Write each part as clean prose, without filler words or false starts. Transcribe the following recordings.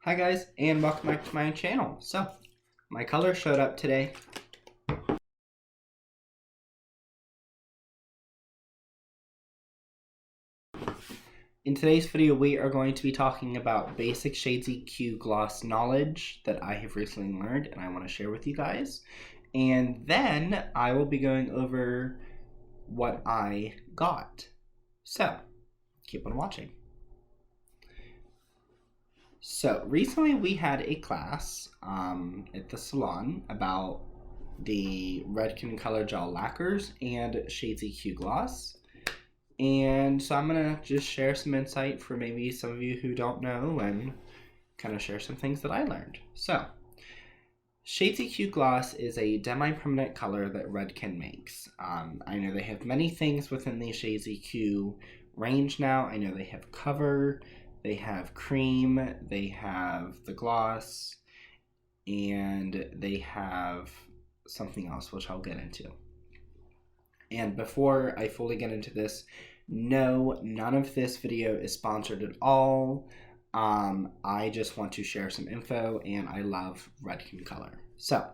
Hi guys, and welcome back to my channel. So, my color showed up today. In today's video, we are going to be talking about basic Shades EQ Gloss knowledge that I have recently learned and I want to share with you guys. And then I will be going over what I got. So, keep on watching. So recently we had a class at the salon about the Redken color gel lacquers and Shades EQ Gloss. And so I'm going to just share some insight for maybe some of you who don't know and kind of share some things that I learned. So Shades EQ Gloss is a demi-permanent color that Redken makes. I know they have many things within the Shades EQ range now. I know they have cover, they have cream, they have the gloss, and they have something else which I'll get into. And before I fully get into this, no, none of this video is sponsored at all. I just want to share some info, and I love Redken color. So,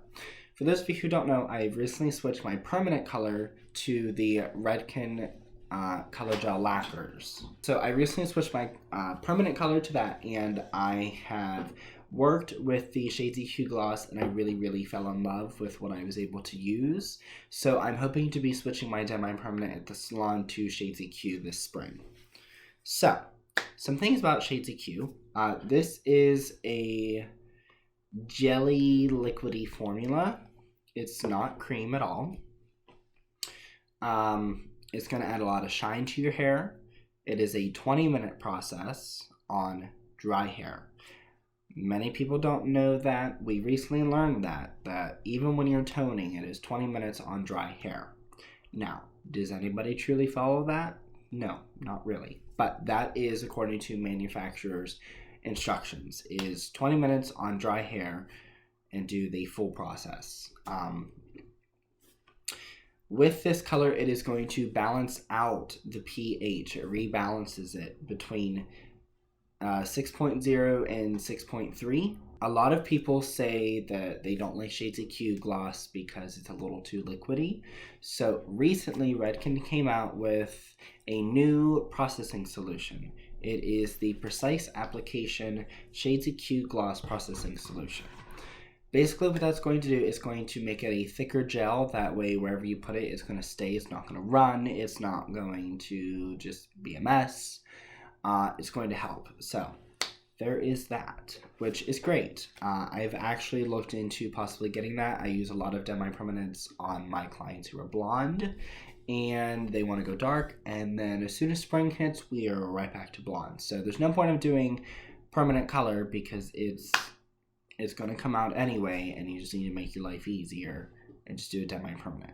for those of you who don't know, I've recently switched my permanent color to the Redken color gel lacquers. So I recently switched my permanent color to that, and I have worked with the Shades EQ Gloss, and I really fell in love with what I was able to use. So I'm hoping to be switching my demi-permanent at the salon to Shades EQ this spring. So, some things about Shades EQ. This is a jelly liquidy formula. It's not cream at all. It's going to add a lot of shine to your hair. It is a 20-minute process on dry hair. Many people don't know that. We recently learned that even when you're toning, it is 20 minutes on dry hair. Now, does anybody truly follow that? No, not really. But that is according to manufacturer's instructions, is 20 minutes on dry hair and do the full process. With this color, it is going to balance out the pH. It rebalances it between 6.0 and 6.3. A lot of people say that they don't like Shades EQ Gloss because it's a little too liquidy. So recently, Redken came out with a new processing solution. It is the Precise Application Shades EQ Gloss Processing Solution. Basically, what that's going to do is going to make it a thicker gel. That way, wherever you put it, it's going to stay. It's not going to run. It's not going to just be a mess. It's going to help. So, there is that, which is great. I've actually looked into possibly getting that. I use a lot of demi-permanents on my clients who are blonde, and they want to go dark. And then as soon as spring hits, we are right back to blonde. So, there's no point of doing permanent color because it's going to come out anyway, and you just need to make your life easier and just do a demi-permanent.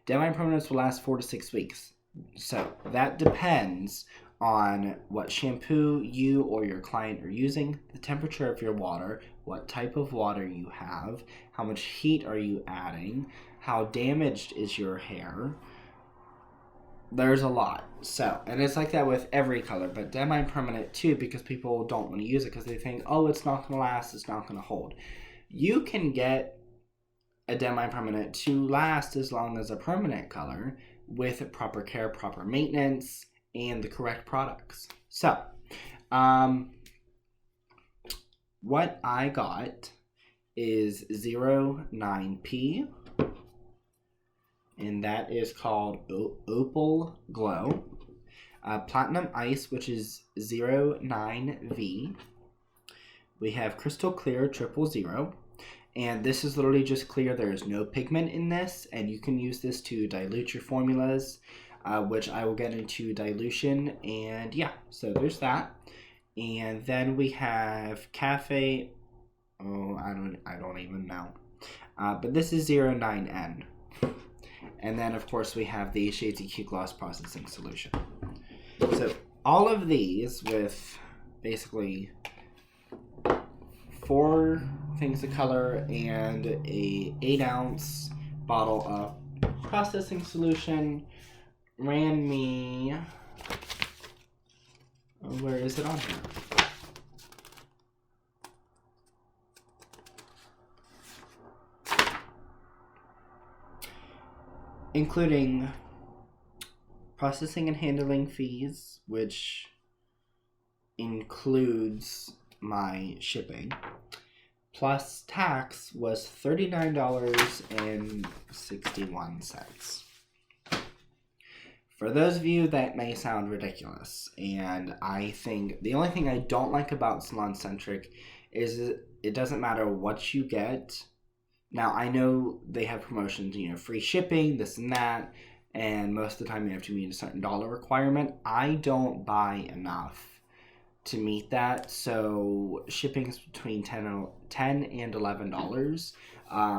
Demi-permanents will last 4 to 6 weeks. So that depends on what shampoo you or your client are using, the temperature of your water, what type of water you have, how much heat are you adding, how damaged is your hair. There's a lot. So, and it's like that with every color, but demi-permanent too, because people don't want to use it because they think, oh, it's not going to last, it's not going to hold. You can get a demi-permanent to last as long as a permanent color with proper care, proper maintenance, and the correct products. So, what I got is 09P. And that is called Opal Glow. Platinum Ice, which is 09V. We have Crystal Clear 000. And this is literally just clear. There is no pigment in this. And you can use this to dilute your formulas, which I will get into dilution. And yeah, so there's that. And then we have Cafe. Oh, I don't even know. But this is 09N. And then, of course, we have the Shades EQ Gloss Processing Solution. So, all of these with basically 4 things of color and a 8-ounce bottle of processing solution ran me... where is it on here? including processing and handling fees, which includes my shipping, plus tax, was $39.61. For those of you, that may sound ridiculous, and I think the only thing I don't like about SalonCentric is it doesn't matter what you get. Now, I know they have promotions, free shipping, this and that, and most of the time you have to meet a certain dollar requirement. I don't buy enough to meet that, so shipping is between $10 and $11.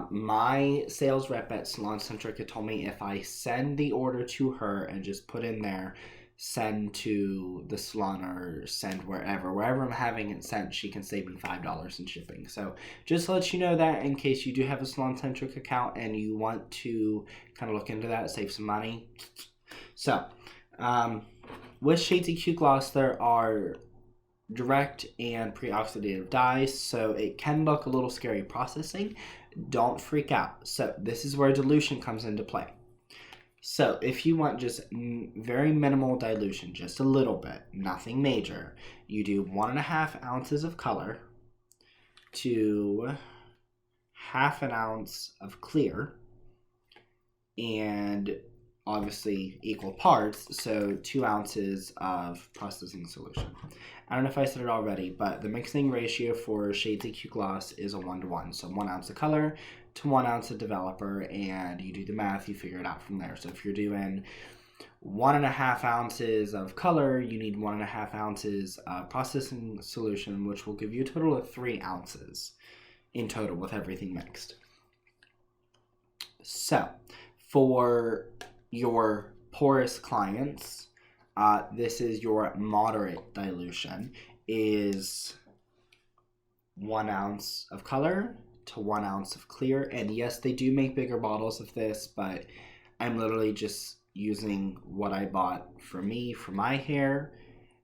My sales rep at SalonCentric had told me if I send the order to her and just put in there, send to the salon or send wherever I'm having it sent, she can save me $5 in shipping. So just to let you know that in case you do have a SalonCentric account and you want to kind of look into that, save some money. So with Shades EQ Gloss, there are direct and pre-oxidative dyes, so it can look a little scary processing. Don't freak out. So this is where dilution comes into play. So if you want just very minimal dilution, just a little bit, nothing major, you do 1.5 ounces of color to 1/2 ounce of clear, and obviously equal parts, so 2 ounces of processing solution. I don't know if I said it already, but the mixing ratio for Shades EQ Gloss is a 1-to-1. So 1 ounce of color to 1 ounce of developer, and you do the math, you figure it out from there. So if you're doing 1.5 ounces of color, you need 1.5 ounces of processing solution, which will give you a total of 3 ounces in total with everything mixed. So for your porous clients, this is your moderate dilution, is 1 ounce of color to 1 ounce of clear. And yes, they do make bigger bottles of this, but I'm literally just using what I bought for me, for my hair,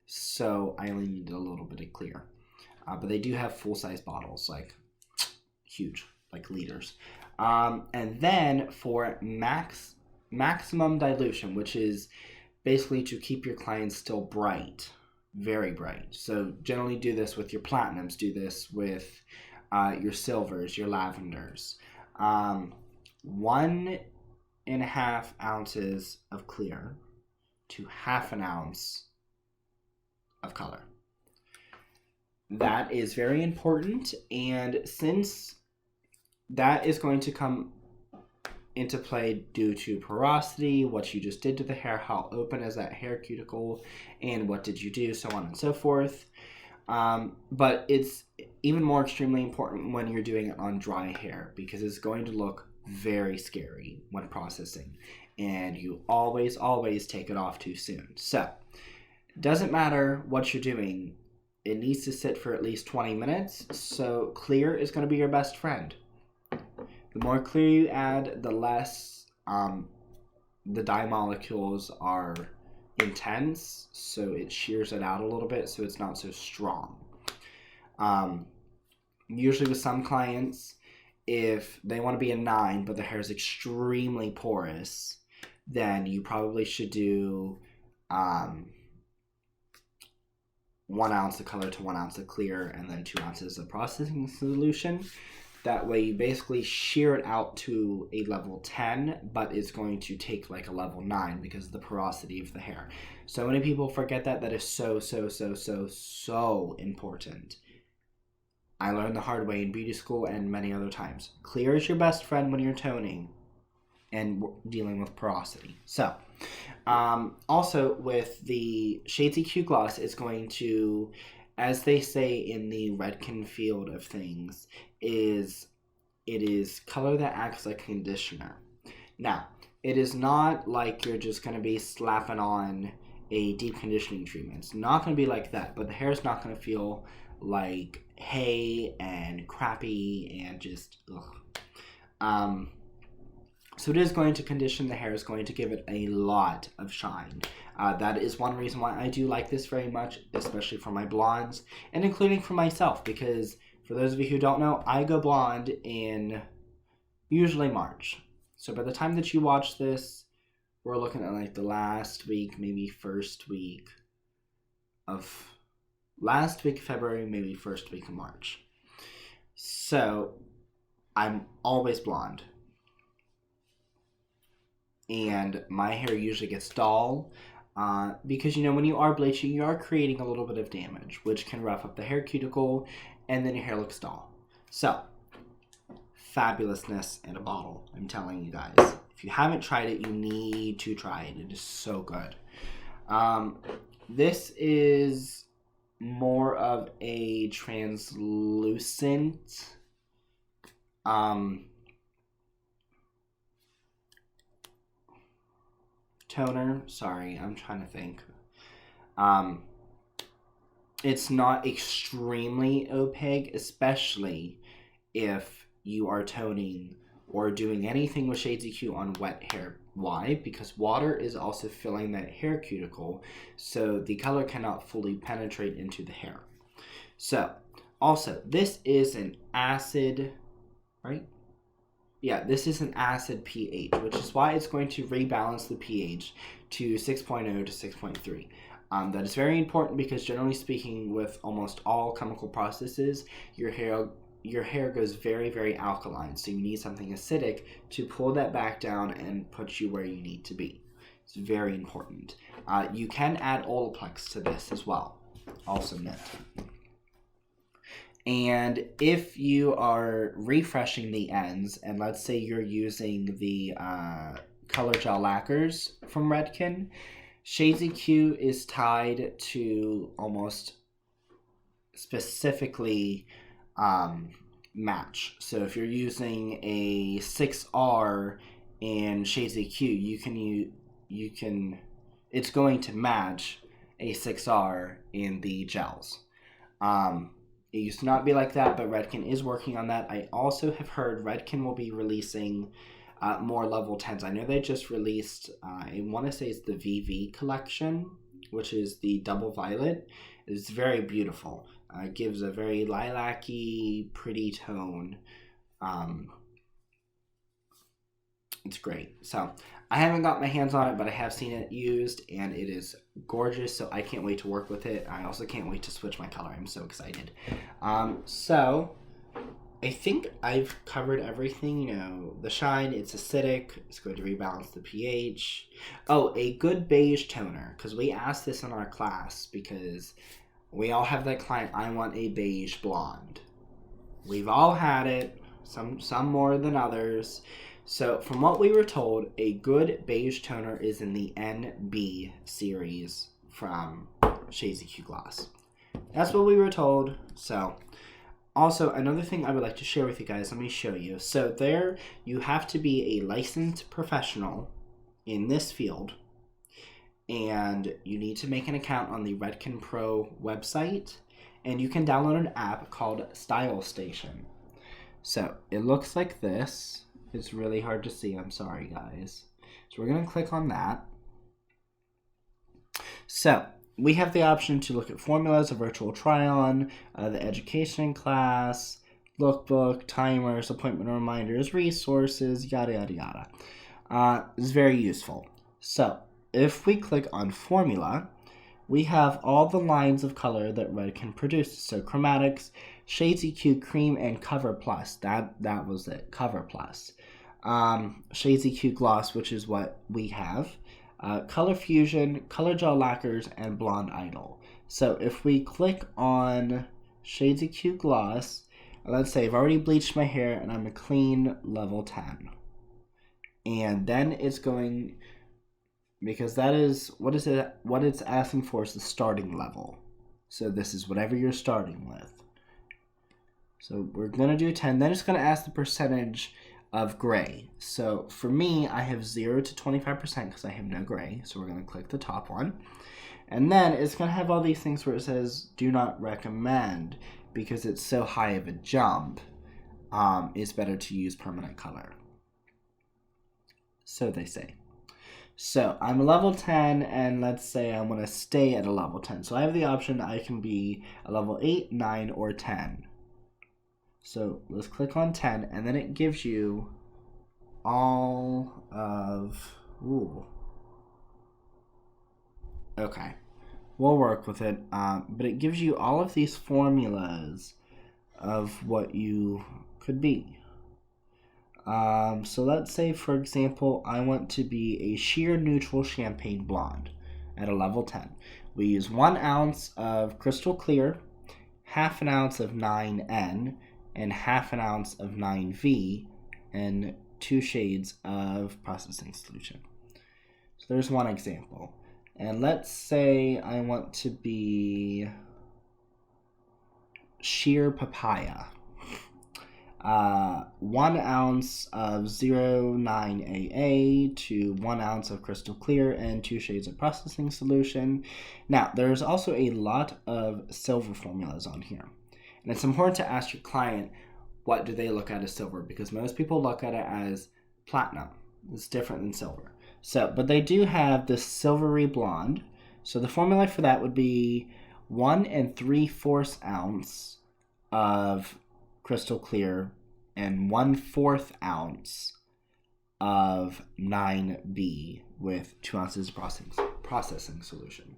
so I only needed a little bit of clear. But they do have full-size bottles, like huge, like liters. And then for maximum dilution, which is basically to keep your clients still bright, very bright. So generally do this with your platinums, do this with your silvers, your lavenders. 1.5 ounces of clear to 1/2 ounce of color. That is very important, and since that is going to come into play due to porosity, what you just did to the hair, how open is that hair cuticle, and what did you do, so on and so forth. But it's even more extremely important when you're doing it on dry hair, because it's going to look very scary when processing, and you always take it off too soon. So it doesn't matter what you're doing, it needs to sit for at least 20 minutes. So clear is going to be your best friend. The more clear you add, the less the dye molecules are intense, so it shears it out a little bit, so it's not so strong. Usually with some clients, if they want to be a 9 but their hair is extremely porous, then you probably should do 1 ounce of color to 1 ounce of clear, and then 2 ounces of processing solution. That way you basically shear it out to a level 10, but it's going to take like a level 9 because of the porosity of the hair. So many people forget that. That is so important. I learned the hard way in beauty school and many other times. Clear is your best friend when you're toning and dealing with porosity. So, also with the Shades EQ Gloss, it's going to, as they say in the Redken field of things, it is color that acts like conditioner. Now, it is not like you're just going to be slapping on a deep conditioning treatment. It's not going to be like that, but the hair is not going to feel like hay and crappy and just ugh. So it is going to condition the hair, is going to give it a lot of shine. That is one reason why I do like this very much, especially for my blondes, and including for myself, because for those of you who don't know, I go blonde in usually March. So by the time that you watch this, we're looking at like the last week, maybe first week of February, maybe first week of March. So I'm always blonde. And my hair usually gets dull because, you know, when you are bleaching, you are creating a little bit of damage, which can rough up the hair cuticle, and then your hair looks dull. So, fabulousness in a bottle, I'm telling you guys. If you haven't tried it, you need to try it. It is so good. This is more of a translucent toner. Sorry, I'm trying to think. It's not extremely opaque, especially if you are toning or doing anything with Shades EQ on wet hair. Why? Because water is also filling that hair cuticle, so the color cannot fully penetrate into the hair. So, also, this is an acid, right? Yeah, this is an acid pH, which is why it's going to rebalance the pH to 6.0 to 6.3. That is very important because, generally speaking, with almost all chemical processes, your hair goes very, very alkaline. So you need something acidic to pull that back down and put you where you need to be. It's very important. You can add Olaplex to this as well. Also mint. And if you are refreshing the ends, and let's say you're using the color gel lacquers from Redken, Shades EQ is tied to almost specifically match. So if you're using a 6R in Shades EQ, it's going to match a 6R in the gels. It used to not be like that, but Redken is working on that. I also have heard Redken will be releasing more level 10s. I know they just released, I want to say it's the VV collection, which is the double violet. It's very beautiful. It gives a very lilac-y, pretty tone. It's great. So I haven't got my hands on it, but I have seen it used, and it is gorgeous, so I can't wait to work with it. I also can't wait to switch my color. I'm so excited. So I think I've covered everything. You know, the shine, it's acidic. It's going to rebalance the pH. Oh, a good beige toner, because we asked this in our class, because we all have that client, I want a beige blonde. We've all had it, some more than others. So from what we were told, a good beige toner is in the NB series from Shades EQ Gloss. That's what we were told. So also, another thing I would like to share with you guys, let me show you. So there, you have to be a licensed professional in this field, and you need to make an account on the Redken Pro website, and you can download an app called Style Station. So it looks like this. It's really hard to see, I'm sorry guys. So we're going to click on that. So we have the option to look at formulas, a virtual try-on, the education class, lookbook, timers, appointment reminders, resources, yada yada yada. It's very useful. So if we click on formula, we have all the lines of color that Redken produces. So chromatics, Shades EQ Cream, and Cover Plus. That was it, Cover Plus. Shades EQ Gloss, which is what we have. Color Fusion, Color Gel Lacquers, and Blonde Idol. So if we click on Shades EQ Gloss, let's say I've already bleached my hair and I'm a clean level 10. And then it's going, because that is, what it's asking for is the starting level. So this is whatever you're starting with. So we're going to do 10. Then it's going to ask the percentage of gray. So for me, I have 0 to 25% because I have no gray. So we're going to click the top one. And then it's going to have all these things where it says do not recommend because it's so high of a jump. It's better to use permanent color. So they say. So I'm a level 10, and let's say I want to stay at a level 10. So I have the option I can be a level 8, 9, or 10. So let's click on 10, and then it gives you all of, Okay, we'll work with it. But it gives you all of these formulas of what you could be. So let's say, for example, I want to be a sheer neutral champagne blonde at a level 10. We use 1 ounce of crystal clear, half an ounce of 9N, and half an ounce of 9V, and 2 shades of processing solution. So there's one example. And let's say I want to be sheer papaya. 1 ounce of 09AA to 1 ounce of crystal clear and 2 shades of processing solution. Now, there's also a lot of silver formulas on here. And it's important to ask your client, what do they look at as silver? Because most people look at it as platinum. It's different than silver. So, but they do have this silvery blonde. So the formula for that would be 1 3/4 ounce of crystal clear and 1/4 ounce of 9B with 2 ounces of processing solution.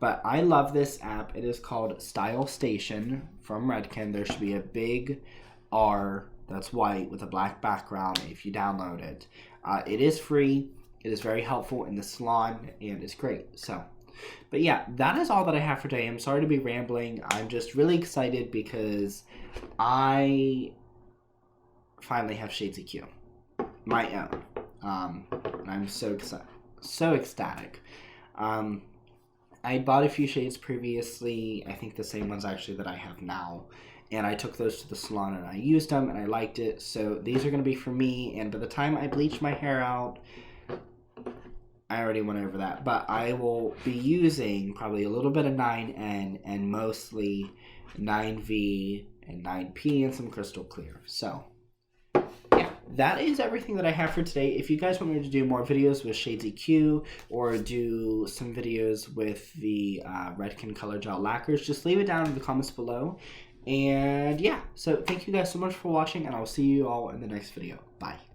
But I love this app. It is called Style Station from Redken. There should be a big R that's white with a black background if you download it. It is free. It is very helpful in the salon and it's great. So, but yeah, that is all that I have for today. I'm sorry to be rambling. I'm just really excited because I finally have Shades EQ, my own. I'm so excited, so ecstatic. I bought a few shades previously. I think the same ones actually that I have now. And I took those to the salon and I used them and I liked it. So these are going to be for me. And by the time I bleach my hair out, I already went over that. But I will be using probably a little bit of 9N and mostly 9V and 9P and some crystal clear. So yeah, that is everything that I have for today. If you guys want me to do more videos with Shades EQ or do some videos with the Redken Color Gel Lacquers, just leave it down in the comments below. And yeah, so thank you guys so much for watching, and I'll see you all in the next video. Bye.